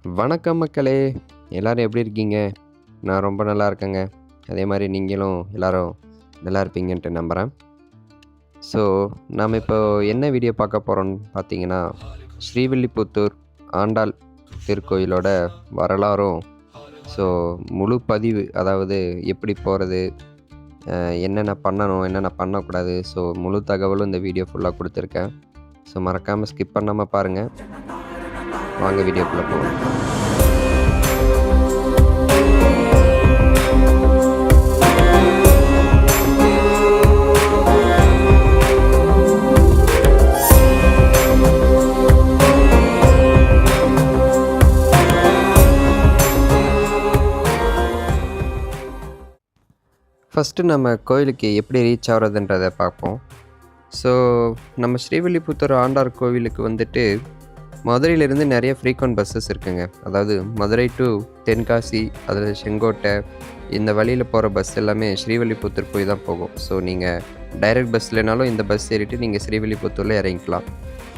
வணக்கம் மக்களே! எல்லாரும் எப்படி இருக்கீங்க? நான் ரொம்ப நல்லா இருக்கேங்க. அதே மாரி நீங்களும் எல்லாரும் நல்லா இருப்பீங்கன்ட்டு நம்புறேன். ஸோ, நாம இப்போ என்ன வீடியோ பார்க்க போறோம்ன்னு பார்த்தீங்கன்னா, ஸ்ரீவில்லிபுத்தூர் ஆண்டாள் திருக்கோயிலோட வரலாறும், ஸோ முழு பதிவு அதாவது எப்படி போறது? என்னென்ன பண்ணணும்? என்னென்ன பண்ணக்கூடாது? ஸோ முழு தகவலும் இந்த வீடியோ ஃபுல்லா குடுத்துருக்கேன். ஸோ மறக்காம ஸ்கிப் பண்ணாம பாருங்க. வாங்க வீடியோக்குள்ள போவோம். ஃபஸ்ட்டு நம்ம கோயிலுக்கு எப்படி ரீச் ஆகுறதுன்றத பார்ப்போம். ஸோ, நம்ம ஸ்ரீவில்லிபுத்தூர் ஆண்டாள் கோவிலுக்கு வந்துட்டு, மதுரையிலேருந்து நெறைய ஃப்ரீக்வென்ட் பஸ்ஸஸ் இருக்குங்க. அதாவது மதுரை டூ தென்காசி, அதில் செங்கோட்டை, இந்த வழியில போகிற பஸ் எல்லாமே ஸ்ரீவில்லிபுத்தூர் போய் தான் போகும். ஸோ, நீங்க டைரக்ட் பஸ் இல்லைனாலும் இந்த பஸ் ஏறிட்டு நீங்க ஸ்ரீவில்லிபுத்தூர்ல இறங்கிக்கலாம்.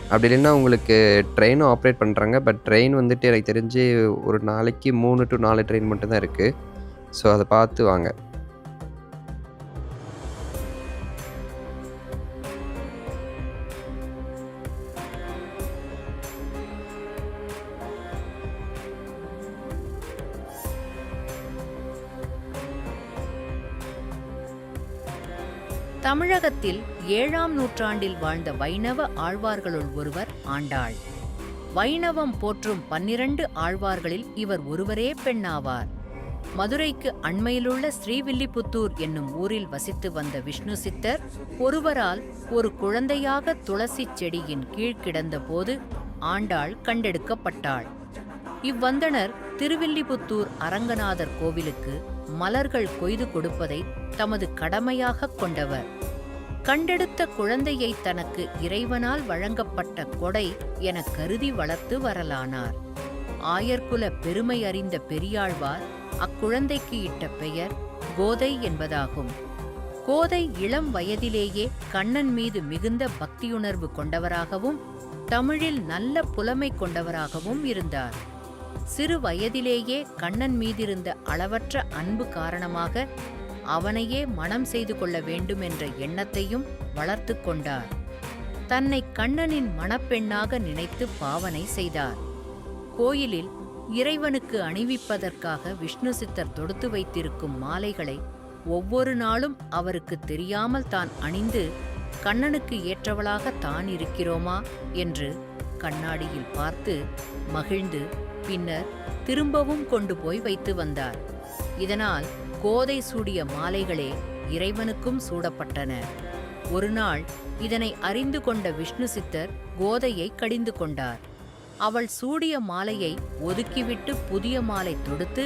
அப்படி இல்லைன்னா உங்களுக்கு ட்ரெயினும் ஆப்ரேட் பண்ணுறாங்க. பட் ட்ரெயின் வந்துட்டு எனக்கு தெரிஞ்சு ஒரு நாளைக்கு 3 டூ 4 ட்ரெயின் மட்டும் தான் இருக்கு. ஸோ, அத பார்த்து வாங்க. தமிழகத்தில் 7ஆம் நூற்றாண்டில் வாழ்ந்த வைணவ ஆழ்வார்களுள் ஒருவர் ஆண்டாள். வைணவம் போற்றும் 12 ஆழ்வார்களில் இவர் ஒருவரே பெண்ணாவார். மதுரைக்கு அண்மையிலுள்ள ஸ்ரீவில்லிபுத்தூர் என்னும் ஊரில் வசித்து வந்த விஷ்ணு சித்தர் ஒருவரால் ஒரு குழந்தையாக துளசி செடியின் கீழ் கிடந்தபோது ஆண்டாள் கண்டெடுக்கப்பட்டாள். இவ்வந்தணர் திருவில்லிபுத்தூர் அரங்கநாதர் கோவிலுக்கு மலர்கள் கொய்து கொடுப்பதை தமது கடமையாகக் கொண்டவர். கண்டெடுத்த குழந்தையை தனக்கு இறைவனால் வழங்கப்பட்ட கொடை எனக் கருதி வளர்த்து வரலானார். ஆயர்குல பெருமை அறிந்த பெரியாழ்வார் அக்குழந்தைக்கு இட்ட பெயர் கோதை என்பதாகும். கோதை இளம் வயதிலேயே கண்ணன் மீது மிகுந்த பக்தியுணர்வு கொண்டவராகவும் தமிழில் நல்ல புலமை கொண்டவராகவும் இருந்தார். சிறு வயதிலேயே கண்ணன் மீதிருந்த அளவற்ற அன்பு காரணமாக அவனையே மணம் செய்து கொள்ள வேண்டுமென்ற எண்ணத்தையும் வளர்த்து கொண்டார். தன்னை கண்ணனின் மணப்பெண்ணாக நினைத்து பாவனை செய்தார். கோயிலில் இறைவனுக்கு அணிவிப்பதற்காக விஷ்ணு சித்தர் தொடுத்து வைத்திருக்கும் மாலைகளை ஒவ்வொரு நாளும் அவருக்கு தெரியாமல் தான் அணிந்து கண்ணனுக்கு ஏற்றவளாக தான் இருக்கிறோமா என்று கண்ணாடியில் பார்த்து மகிழ்ந்து பின்னர் திரும்பவும் கொண்டு போய் வைத்து வந்தார். இதனால் கோதை சூடிய மாலைகளே இறைவனுக்கும் சூடப்பட்டன. ஒரு நாள் இதனை அறிந்து கொண்ட விஷ்ணு சித்தர் கோதையை கடிந்து கொண்டார். அவள் சூடிய மாலையை ஒதுக்கிவிட்டு புதிய மாலை தொடுத்து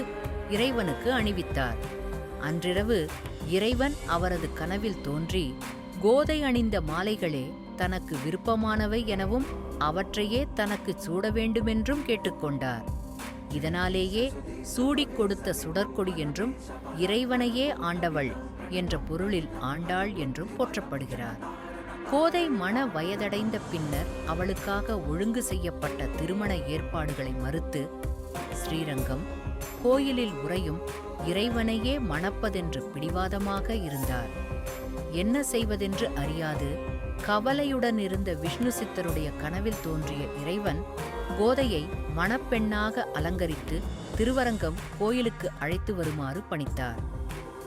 இறைவனுக்கு அணிவித்தார். அன்றிரவு இறைவன் அவரது கனவில் தோன்றி கோதை அணிந்த மாலைகளே தனக்கு விருப்பமானவை எனவும் அவற்றையே தனக்கு சூட வேண்டுமென்றும் கேட்டுக்கொண்டார். இதனாலேயே சூடிக் கொடுத்த சுடற்கொடி என்றும் இறைவனையே ஆண்டவள் என்ற பொருளில் ஆண்டாள் என்றும் போற்றப்படுகிறார். கோதை மண வயதடைந்த பின்னர் அவளுக்காக ஒழுங்கு செய்யப்பட்ட திருமண ஏற்பாடுகளை மறுத்து ஸ்ரீரங்கம் கோயிலில் உறையும் இறைவனையே மணப்பதென்று பிடிவாதமாக இருந்தார். என்ன செய்வதென்று அறியாது கவலையுடன் இருந்த விஷ்ணு சித்தருடைய கனவில் தோன்றிய இறைவன் கோதையை மணப்பெண்ணாக அலங்கரித்து திருவரங்கம் கோயிலுக்கு அழைத்து வருமாறு பணித்தார்.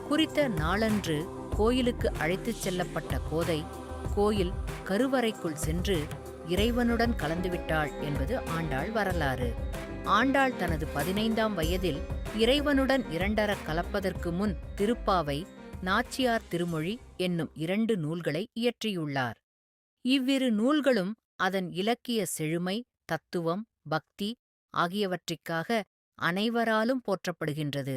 குறித்த நாளன்று கோயிலுக்கு அழைத்துச் செல்லப்பட்ட கோதை கோயில் கருவறைக்குள் சென்று இறைவனுடன் கலந்துவிட்டாள் என்பது ஆண்டாள் வரலாறு. ஆண்டாள் தனது 15ஆம் வயதில் இறைவனுடன் இரண்டரக் கலப்பதற்கு முன் திருப்பாவை, நாச்சியார் திருமொழி என்னும் 2 நூல்களை இயற்றியுள்ளார். இவ்விரு நூல்களும் அதன் இலக்கிய செழுமை, தத்துவம், பக்தி ஆகியவற்றிற்காக அனைவராலும் போற்றப்படுகின்றது.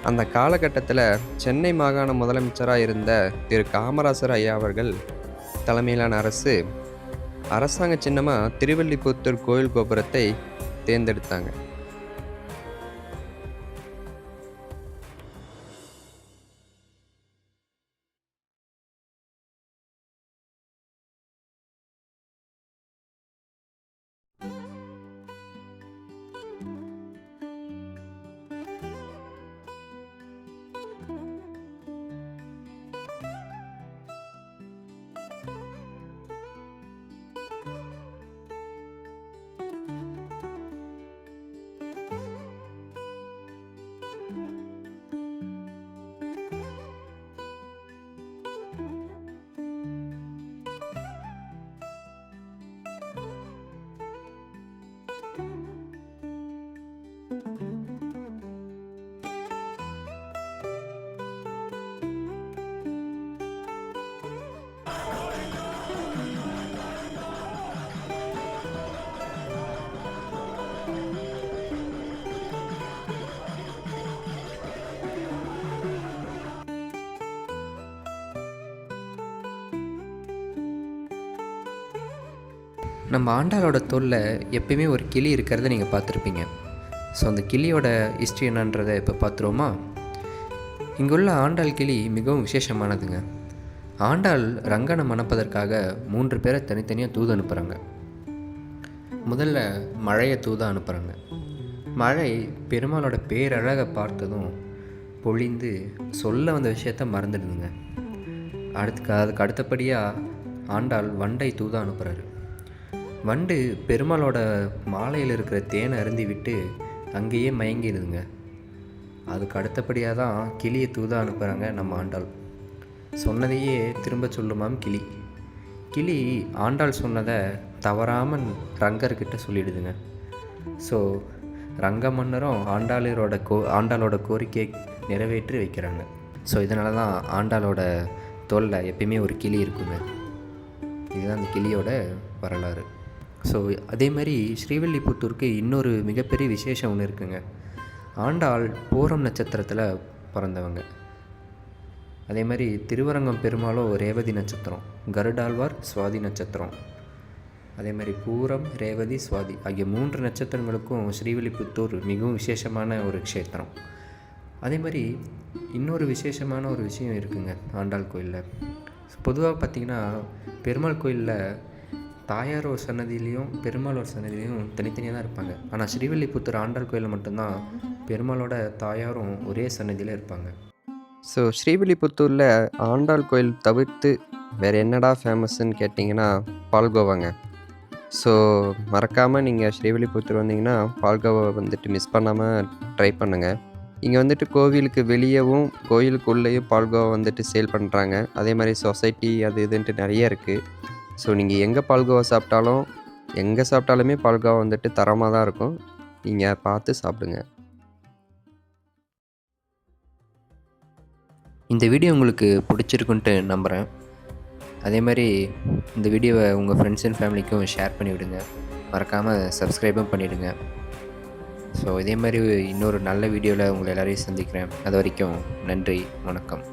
அந்த காலகட்டத்தில சென்னை மாகாண முதலமைச்சரா இருந்த திரு காமராசர் ஐயா அவர்கள் தலைமையிலான அரசு, அரசாங்க சின்னமா திருவில்லிபுத்தூர் கோயில் கோபுரத்தை தேர்ந்தெடுத்தாங்க. நம்ம ஆண்டாளோட தோளில் எப்பயுமே ஒரு கிளி இருக்கிறத நீங்கள் பார்த்துருப்பீங்க. ஸோ அந்த கிளியோட ஹிஸ்ட்ரி என்னன்றதை இப்போ பார்த்துருவோமா? இங்குள்ள ஆண்டாள் கிளி மிகவும் விசேஷமானதுங்க. ஆண்டாள் ரங்கனை மணப்பதற்காக 3 பேரை தனித்தனியாக தூது அனுப்புகிறாங்க. முதல்ல மழையை தூதாக அனுப்புகிறாங்க. மழை பெருமாளோட பேரழகை பார்த்ததும் பொழிந்து சொல்ல வந்த விஷயத்த மறந்துடுதுங்க. அதுக்கு அடுத்தபடியாக ஆண்டாள் வண்டை தூதாக அனுப்புகிறாரு. வண்டு பெருமாளோட மாலையில் இருக்கிற தேனை அருந்தி விட்டு அங்கேயே மயங்கிடுதுங்க. அதுக்கு அடுத்தபடியாக தான் கிளியை தூதாக அனுப்புகிறாங்க நம்ம ஆண்டாள். சொன்னதையே திரும்ப சொல்லுமாம் கிளி. கிளி ஆண்டாள் சொன்னதை தவறாமல் ரங்கர்கிட்ட சொல்லிடுதுங்க. ஸோ ரங்க மன்னரும் ஆண்டாளோட கோரிக்கையை நிறைவேற்றி வைக்கிறாங்க. ஸோ இதனால தான் ஆண்டாளோட தோளில் எப்பயுமே ஒரு கிளி இருக்குங்க. இதுதான் அந்த கிளியோட வரலாறு. ஸோ அதே மாதிரி ஸ்ரீவில்லிபுத்தூருக்கு இன்னொரு மிகப்பெரிய விசேஷம் ஒன்று இருக்குங்க. ஆண்டாள் பூரம் நட்சத்திரத்தில் பிறந்தவங்க. அதே மாதிரி திருவரங்கம் பெருமாளும் ரேவதி நட்சத்திரம், கருடாழ்வார் சுவாதி நட்சத்திரம். அதே மாதிரி பூரம், ரேவதி, சுவாதி ஆகிய 3 நட்சத்திரங்களுக்கும் ஸ்ரீவில்லிபுத்தூர் மிகவும் விசேஷமான ஒரு க்ஷேத்திரம். அதே மாதிரி இன்னொரு விசேஷமான ஒரு விஷயம் இருக்குங்க ஆண்டாள் கோயிலில். பொதுவாக பார்த்திங்கன்னா பெருமாள் கோயிலில் தாயார் ஒரு சன்னதியிலையும் பெருமாள் ஒரு சன்னதியிலையும் தனித்தனியாக தான் இருப்பாங்க. ஆனால் ஸ்ரீவில்லிபுத்தூர் ஆண்டாள் கோயிலில் மட்டும்தான் பெருமாளோட தாயாரும் ஒரே சன்னதியில் இருப்பாங்க. ஸோ ஸ்ரீவில்லிபுத்தூரில் ஆண்டாள் கோயில் தவிர்த்து வேறு என்னடா ஃபேமஸ்ன்னு கேட்டிங்கன்னா பால்கோவாங்க. ஸோ மறக்காமல் நீங்கள் ஸ்ரீவில்லிபுத்தூர் வந்தீங்கன்னா பால்கோவா வந்துட்டு மிஸ் பண்ணாமல் ட்ரை பண்ணுங்கள். இங்கே வந்துட்டு கோவிலுக்கு வெளியவும் கோயிலுக்குள்ளேயும் பால்கோவா வந்துட்டு சேல் பண்ணுறாங்க. அதே மாதிரி சொசைட்டி அது இதுன்ட்டு நிறைய இருக்குது. ஸோ நீங்கள் எங்கே பால்கோவா சாப்பிட்டாலுமே பால்கோவா வந்துட்டு தரமாக தான் இருக்கும். நீங்கள் பார்த்து சாப்பிடுங்க. இந்த வீடியோ உங்களுக்கு பிடிச்சிருக்குன்ட்டு நம்புகிறேன். அதே மாதிரி இந்த வீடியோவை உங்கள் ஃப்ரெண்ட்ஸ் அண்ட் ஃபேமிலிக்கும் ஷேர் பண்ணிவிடுங்க. மறக்காமல் சப்ஸ்கிரைபும் பண்ணிவிடுங்க. ஸோ இதே மாதிரி இன்னொரு நல்ல வீடியோவில் உங்களை எல்லோரையும் சந்திக்கிறேன். அது வரைக்கும் நன்றி, வணக்கம்.